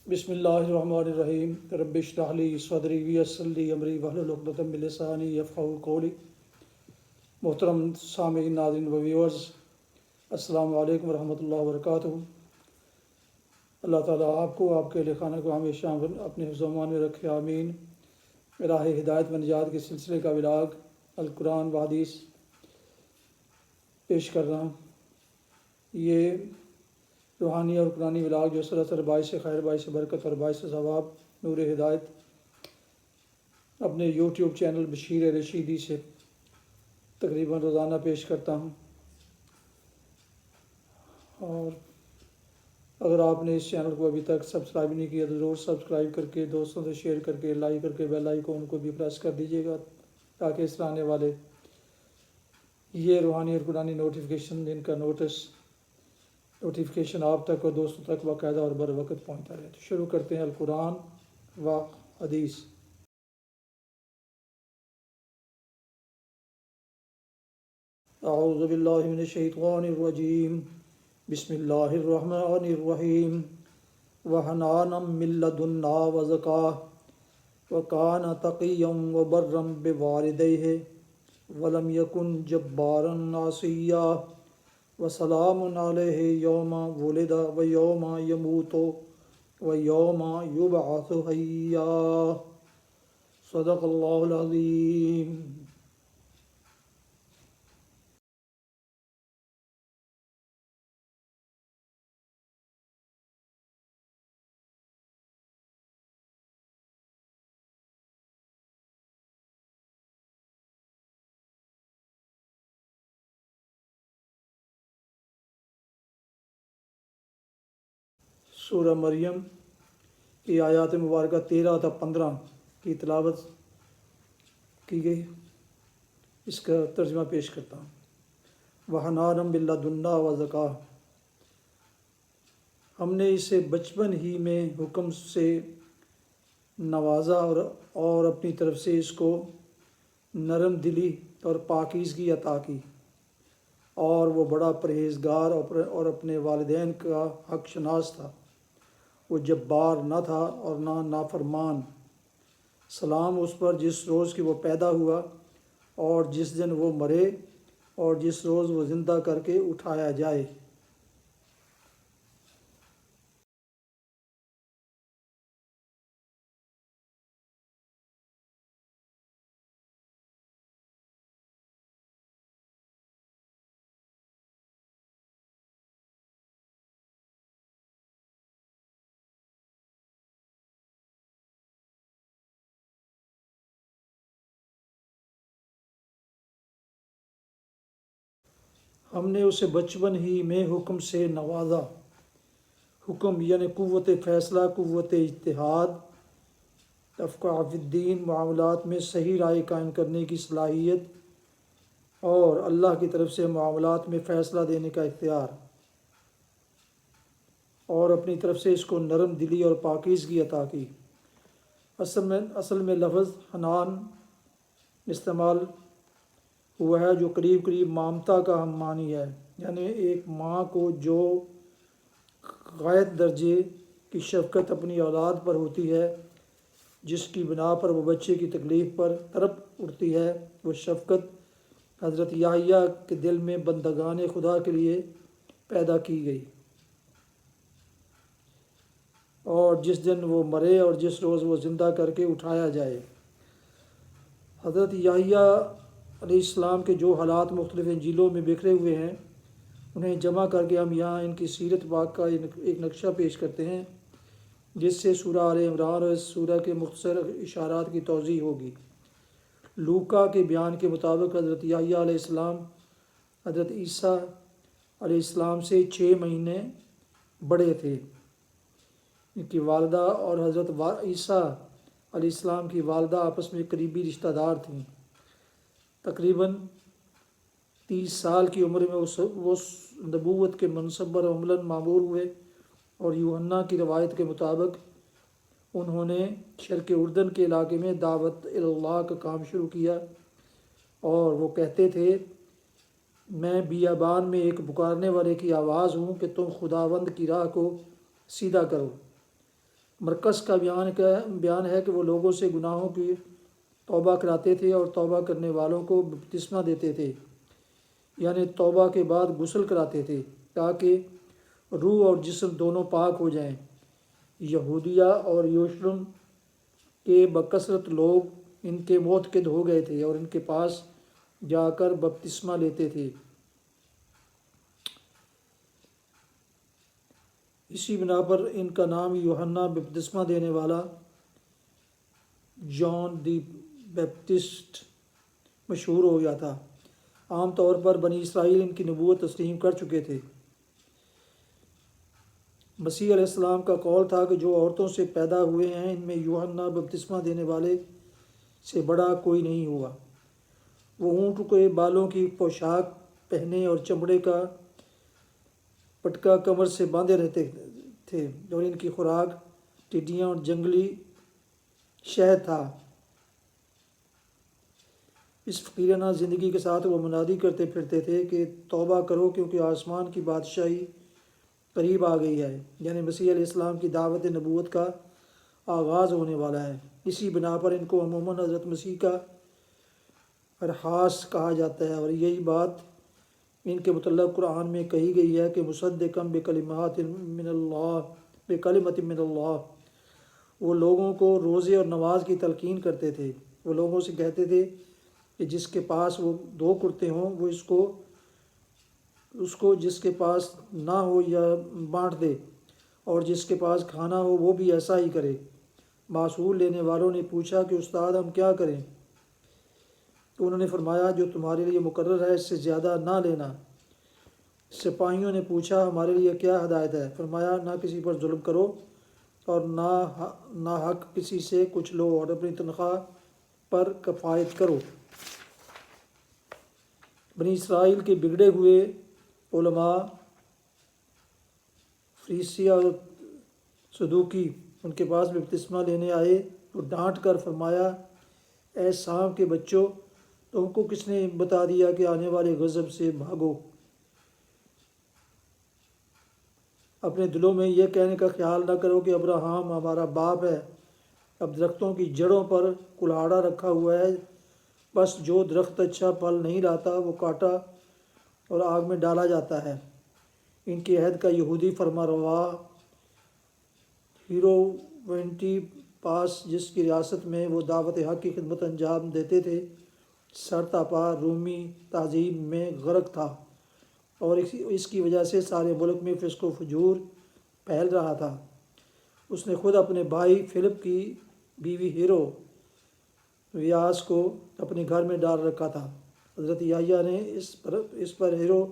بسم اللہ الرحمن الرحیم رب اشرح لی صدری ویسر لی امری واحلل عقدۃ من لسانی یفقہوا قولی۔ محترم سامعین، ناظرین و ویورز، السلام علیکم ورحمۃ اللہ وبرکاتہ۔ اللہ تعالیٰ آپ کو، آپ کے اہل خانہ کو ہمیشہ اپنے حفظ و امان میں رکھے، آمین۔ راہ ہدایت و نجات کے سلسلے کا ولاگ القرآن و حدیث پیش کر رہا ہوں۔ یہ روحانی اور قرآنی ولاگ جو سراسر باعث خیر، باعث برکت اور باعث ثواب، نور ہدایت اپنے یوٹیوب چینل بشیر رشیدی سے تقریباً روزانہ پیش کرتا ہوں۔ اور اگر آپ نے اس چینل کو ابھی تک سبسکرائب نہیں کیا تو ضرور سبسکرائب کر کے دوستوں سے شیئر کر کے لائک کر کے بیل آئیکن کو بھی پریس کر دیجیے گا، تاکہ اس طرح آنے والے یہ روحانی اور قرآنی نوٹیفیکیشن جن کا نوٹیفیکیشن آپ تک اور دوستوں تک باقاعدہ اور بر وقت پہنچتا رہے۔ تو شروع کرتے ہیں القرآن و حدیث۔ اعوذ باللہ من الشیطان الرجیم، بسم اللہ الرحمن الرحیم۔ وحنانا من لدنا وزکاہ وکان تقیا وبرا بوالدیہ ولم یکن جبارا عصیا وسلام علیہ یوم ولد ویوم یموت ویوم یبعث حیا۔ صدق اللہ العظیم۔ سورہ مریم کی آیات مبارکہ 13 تا 15 کی تلاوت کی گئی، اس کا ترجمہ پیش کرتا ہوں۔ وَحَنَانًا مِن لَدُنَّا وَزَكَاةً، ہم نے اسے بچپن ہی میں حکم سے نوازا اور اپنی طرف سے اس کو نرم دلی اور پاکیزگی عطا کی، اور وہ بڑا پرہیزگار اور اپنے والدین کا حق شناس تھا۔ وہ جبار نہ تھا اور نہ نافرمان۔ سلام اس پر جس روز کہ وہ پیدا ہوا اور جس دن وہ مرے اور جس روز وہ زندہ کر کے اٹھایا جائے۔ ہم نے اسے بچپن ہی میں حکم سے نوازا۔ حکم یعنی قوت فیصلہ، قوت اجتہاد، تفقہ فی الدین، معاملات میں صحیح رائے قائم کرنے کی صلاحیت اور اللہ کی طرف سے معاملات میں فیصلہ دینے کا اختیار، اور اپنی طرف سے اس کو نرم دلی اور پاکیزگی عطا کی۔ اصل میں لفظ حنان استعمال ہوا ہے جو قریب قریب مامتا کا ہم معنی ہے، یعنی ایک ماں کو جو غایت درجے کی شفقت اپنی اولاد پر ہوتی ہے، جس کی بنا پر وہ بچے کی تکلیف پر تڑپ اٹھتی ہے، وہ شفقت حضرت یحییٰ کے دل میں بندگان خدا کے لیے پیدا کی گئی، اور جس دن وہ مرے اور جس روز وہ زندہ کر کے اٹھایا جائے۔ حضرت یحییٰ علیہ السلام کے جو حالات مختلف انجیلوں میں بکھرے ہوئے ہیں، انہیں جمع کر کے ہم یہاں ان کی سیرت پاک کا ایک نقشہ پیش کرتے ہیں، جس سے سورہ آل عمران اور اس سورہ کے مختصر اشارات کی توضیح ہوگی۔ لوکا کے بیان کے مطابق حضرت یحییٰ علیہ السلام حضرت عیسیٰ علیہ السلام سے 6 مہینے بڑے تھے۔ ان کی والدہ اور حضرت عیسیٰ علیہ السلام کی والدہ آپس میں قریبی رشتہ دار تھیں۔ تقریباً 30 سال کی عمر میں وہ نبوت کے منصب پر عملاً معمور ہوئے، اور یوحنا کی روایت کے مطابق انہوں نے شرق اردن کے علاقے میں دعوت اللہ کا کام شروع کیا، اور وہ کہتے تھے، میں بیابان میں ایک پکارنے والے کی آواز ہوں کہ تم خداوند کی راہ کو سیدھا کرو۔ مرکز کا بیان ہے کہ وہ لوگوں سے گناہوں کی توبہ کراتے تھے اور توبہ کرنے والوں کو بپتسمہ دیتے تھے، یعنی توبہ کے بعد غسل کراتے تھے تاکہ روح اور جسم دونوں پاک ہو جائیں۔ یہودیہ اور یروشلم کے بکثرت لوگ ان کے معتقد ہو گئے تھے اور ان کے پاس جا کر بپتسمہ لیتے تھے۔ اسی بنا پر ان کا نام یوحنا بپتسمہ دینے والا، جان دی بیپٹسٹ، مشہور ہو گیا تھا۔ عام طور پر بنی اسرائیل ان کی نبوت تسلیم کر چکے تھے۔ مسیح علیہ السلام کا قول تھا کہ جو عورتوں سے پیدا ہوئے ہیں ان میں یوحنا بپتسمہ دینے والے سے بڑا کوئی نہیں ہوا۔ وہ اونٹ کے بالوں کی پوشاک پہنے اور چمڑے کا پٹکا کمر سے باندھے رہتے تھے، اور ان کی خوراک ٹڈیاں اور جنگلی شہد تھا۔ اس فقیرانہ زندگی کے ساتھ وہ منادی کرتے پھرتے تھے کہ توبہ کرو کیونکہ آسمان کی بادشاہی قریب آ گئی ہے، یعنی مسیح علیہ السلام کی دعوت نبوت کا آغاز ہونے والا ہے۔ اسی بنا پر ان کو عموماً حضرت مسیح کا ارحاس کہا جاتا ہے، اور یہی بات ان کے متعلق قرآن میں کہی گئی ہے کہ مصدقاً بکلمات من اللہ۔ وہ لوگوں کو روزے اور نماز کی تلقین کرتے تھے۔ وہ لوگوں سے کہتے تھے کہ جس کے پاس وہ 2 کرتے ہوں وہ اس کو جس کے پاس نہ ہو یا بانٹ دے، اور جس کے پاس کھانا ہو وہ بھی ایسا ہی کرے۔ معصول لینے والوں نے پوچھا کہ استاد ہم کیا کریں؟ تو انہوں نے فرمایا جو تمہارے لیے مقرر ہے اس سے زیادہ نہ لینا۔ سپاہیوں نے پوچھا ہمارے لیے کیا ہدایت ہے؟ فرمایا نہ کسی پر ظلم کرو اور نہ حق کسی سے کچھ لو، اور اپنی تنخواہ پر کفایت کرو۔ بنی اسرائیل کے بگڑے ہوئے علماء فریسی اور صدوقی ان کے پاس بپتسمہ لینے آئے تو ڈانٹ کر فرمایا اے سام کے بچوں، تم کو کس نے بتا دیا کہ آنے والے غضب سے بھاگو؟ اپنے دلوں میں یہ کہنے کا خیال نہ کرو کہ ابراہیم ہمارا باپ ہے۔ اب درختوں کی جڑوں پر کلاڑا رکھا ہوا ہے، بس جو درخت اچھا پھل نہیں لاتا وہ کاٹا اور آگ میں ڈالا جاتا ہے۔ ان کے عہد کا یہودی فرما روا ہیرو پاس، جس کی ریاست میں وہ دعوت حق کی خدمت انجام دیتے تھے، سرتاپا رومی تہذیب میں غرق تھا، اور اس کی وجہ سے سارے ملک میں فسق و فجور پھیل رہا تھا۔ اس نے خود اپنے بھائی فلپ کی بیوی ہیرو ویاس کو اپنے گھر میں ڈال رکھا تھا۔ حضرت یحییٰ نے اس پر ہیرو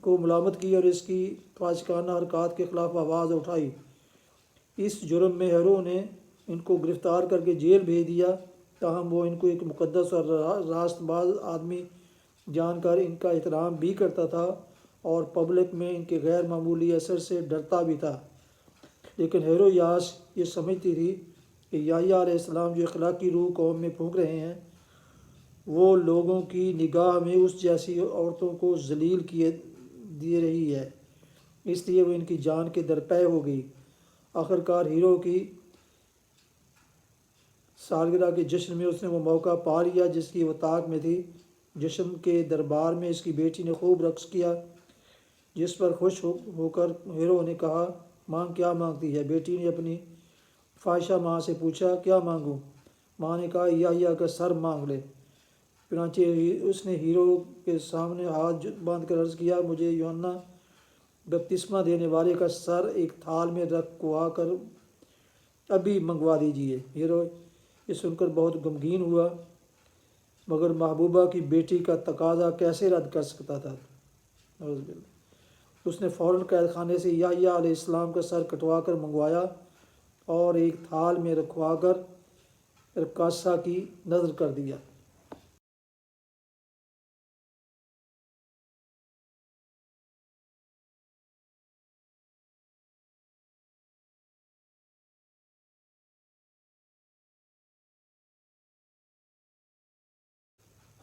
کو ملامت کی اور اس کی فاسقانہ حرکات کے خلاف آواز اٹھائی۔ اس جرم میں ہیرو نے ان کو گرفتار کر کے جیل بھیج دیا، تاہم وہ ان کو ایک مقدس اور راست باز آدمی جان کر ان کا احترام بھی کرتا تھا اور پبلک میں ان کے غیر معمولی اثر سے ڈرتا بھی تھا۔ لیکن ہیرودیاس یہ سمجھتی تھی کہ یحییٰ علیہ السلام جو اخلاقی روح قوم میں پھونک رہے ہیں، وہ لوگوں کی نگاہ میں اس جیسی عورتوں کو ذلیل کیے دے رہی ہے، اس لیے وہ ان کی جان کے درپے ہو گئی۔ آخرکار ہیرو کی سالگرہ کے جشن میں اس نے وہ موقع پا لیا جس کی وہ طاق میں تھی۔ جشن کے دربار میں اس کی بیٹی نے خوب رقص کیا، جس پر خوش ہو کر ہیرو نے کہا ماں کیا مانگتی ہے؟ بیٹی نے اپنی فاحشہ ماں سے پوچھا کیا مانگوں؟ ماں نے کہا یحییٰ کا سر مانگ لے۔ چنانچہ اس نے ہیرو کے سامنے ہاتھ باندھ کر عرض کیا مجھے یوحنا بپتسمہ دینے والے کا سر ایک تھال میں رکھوا کر ابھی منگوا دیجیے۔ ہیرو یہ سن کر بہت غمگین ہوا، مگر محبوبہ کی بیٹی کا تقاضا کیسے رد کر سکتا تھا؟ اس نے فوراً قید خانے سے یحییٰ علیہ السلام کا سر کٹوا کر منگوایا اور ایک تھال میں رکھوا کر رقاصہ کی نذر کر دیا۔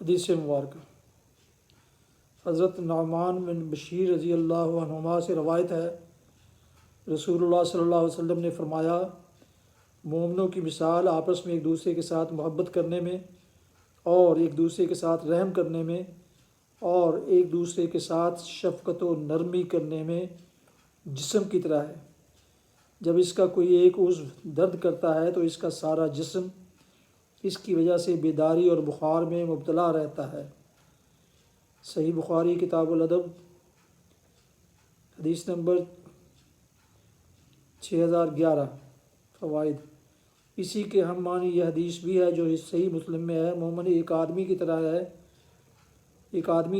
حدیث مبارکہ حضرت نعمان بن بشیر رضی اللہ عنہما سے روایت ہے، رسول اللہ صلی اللہ علیہ وسلم نے فرمایا مومنوں کی مثال آپس میں ایک دوسرے کے ساتھ محبت کرنے میں اور ایک دوسرے کے ساتھ رحم کرنے میں اور ایک دوسرے کے ساتھ شفقت و نرمی کرنے میں جسم کی طرح ہے۔ جب اس کا کوئی ایک عضو درد کرتا ہے تو اس کا سارا جسم اس کی وجہ سے بیداری اور بخار میں مبتلا رہتا ہے۔ صحیح بخاری کتاب الادب حدیث نمبر 6011۔ فوائد، اسی کے ہم معنی یہ حدیث بھی ہے جو اس صحیح مسلم میں ہے، مومن ایک آدمی کی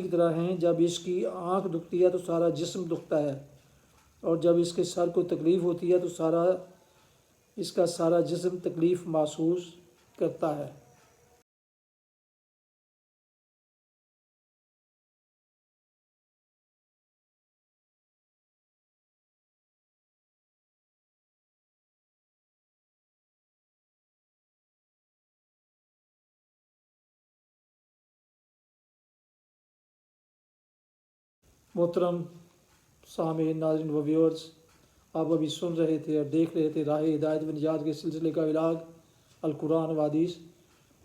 طرح ہیں، جب اس کی آنکھ دکھتی ہے تو سارا جسم دکھتا ہے، اور جب اس کے سر کو تکلیف ہوتی ہے تو اس کا سارا جسم تکلیف محسوس کرتا ہے۔ محترم سامعین، ناظرین و ویورز، آپ ابھی سن رہے تھے اور دیکھ رہے تھے راہ ہدایت و نجات کے سلسلے کا ولاگ القرآن و حدیث،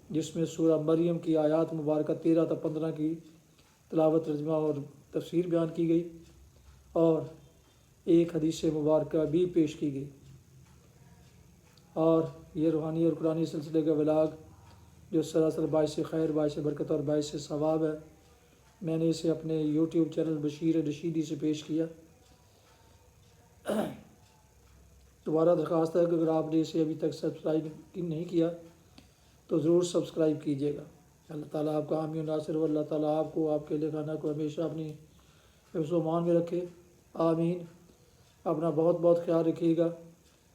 جس میں سورہ مریم کی آیات مبارکہ 13 تا 15 کی تلاوت، ترجمہ اور تفسیر بیان کی گئی، اور ایک حدیث مبارکہ بھی پیش کی گئی۔ اور یہ روحانی اور قرآنی سلسلے کا ولاگ جو سراسر باعث خیر، باعث برکت اور باعث ثواب ہے، میں نے اسے اپنے یوٹیوب چینل بشیر رشیدی سے پیش کیا۔ دوبارہ درخواست ہے کہ اگر آپ نے اسے ابھی تک سبسکرائب نہیں کیا تو ضرور سبسکرائب کیجیے گا۔ اللہ تعالیٰ آپ کا حامی و ناصر ہو، اللہ تعالیٰ آپ کو، آپ کے اہل خانہ کو ہمیشہ اپنی حفظ و امان میں رکھے، آمین۔ اپنا بہت بہت خیال رکھیے گا،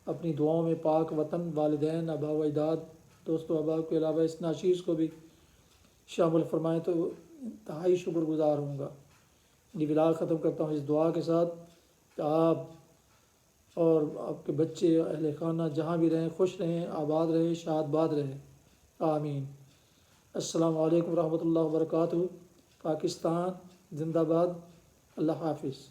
اپنی دعاؤں میں پاک وطن، والدین، آباء و اجداد، دوست و احباب کے علاوہ اس ناشیز کو بھی شامل فرمائیں تو انتہائی شکر گزار ہوں گا۔ یہ ولاگ ختم کرتا ہوں اس دعا کے ساتھ کہ آپ اور آپ کے بچے، اہل خانہ جہاں بھی رہیں خوش رہیں، آباد رہیں، شاد باد رہیں، آمین۔ السلام علیکم ورحمۃ اللہ وبرکاتہ۔ پاکستان زندہ باد۔ اللہ حافظ۔